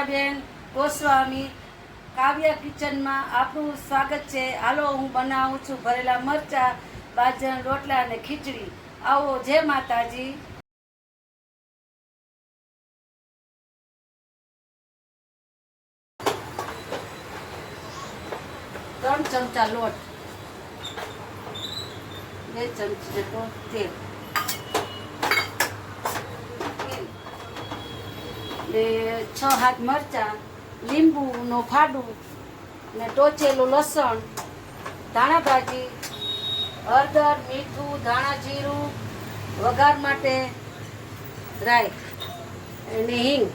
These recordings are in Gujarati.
બેન ગોસ્વામી કાવ્યા કિચનમાં આપનું સ્વાગત છે। હાલો હું બનાવું છું ભરેલા મરચા, બાજરાના રોટલા અને ખીચડી। આવો, જય માતાજી। 3 ચમચા લોટ, 2 ચમચી જેટલું તેલ ને 6-7 મરચા, લીંબુનો ફાડું ને ટોચેલું લસણ, ધાણા ભાજી, હળદર, મીઠું, ધાણા જીરું, વઘાર માટે રાઈ અને હિંગ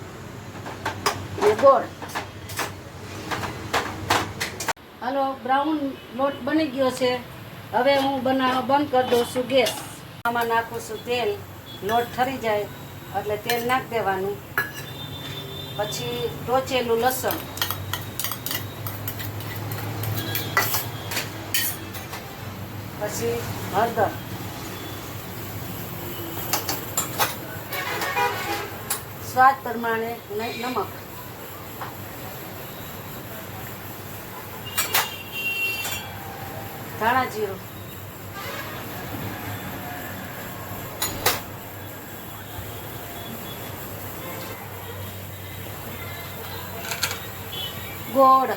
ને ગોળ। હાલો, બ્રાઉન લોટ બની ગયો છે। હવે હું બનાવવા બંધ કરી દઉં છું ગેસ। આમાં નાખું છું તેલ। લોટ ઠરી જાય એટલે તેલ નાખી દેવાનું। પછી ટોચેલું લસણ, પછી હળદર, સ્વાદ પ્રમાણે નમક, ધાણા જીરું, ગોળ।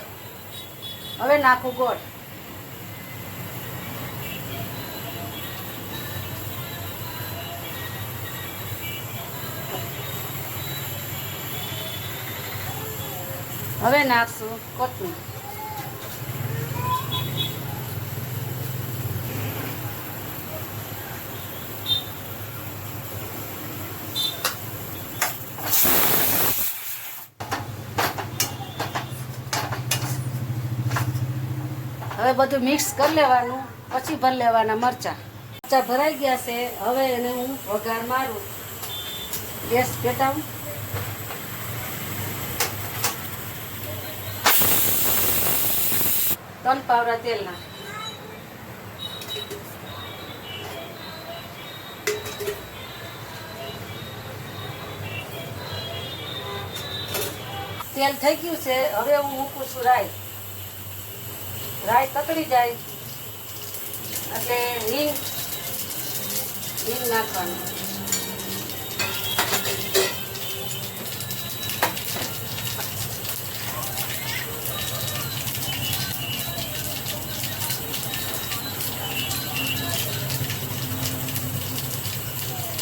હવે નાખું ગોળ। હવે નાખશું કોથમીર। હવે બધું મિક્સ કરી લેવાનું। પછી ભરી લેવાના મરચાં। મરચાં ભરાઈ ગયા છે। હવે એને હું વઘાર મારું। ગેસ પેટાવું। ત્રણ પાવડા તેલ નાખ। તેલ થઈ ગયું છે। હવે હું મૂકું છું રાઈ। રાઈ તકડી જાય એટલે હિંગ નાખવાનું।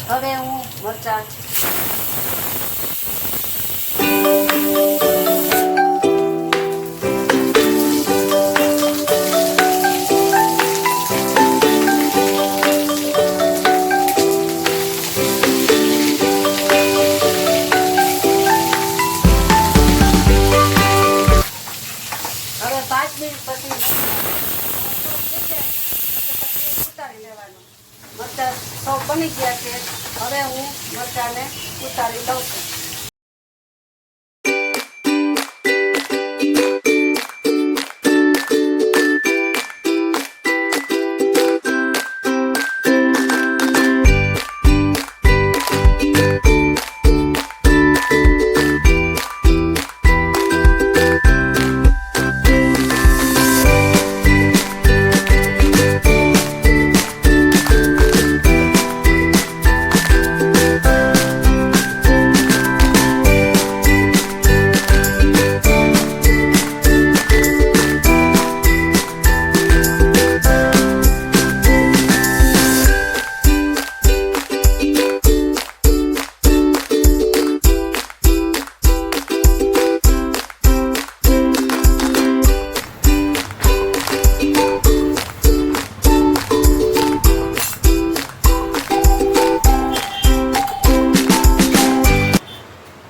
હવે હું મરચાં હવે 5 મિનિટ પછી ઉતારી લેવાનું। મરચાં સૌ બની ગયા છે। હવે હું મરચાંને ઉતારી લઉં છું।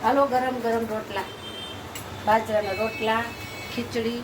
હાલો, ગરમ ગરમ રોટલા, બાજરાના રોટલા, ખીચડી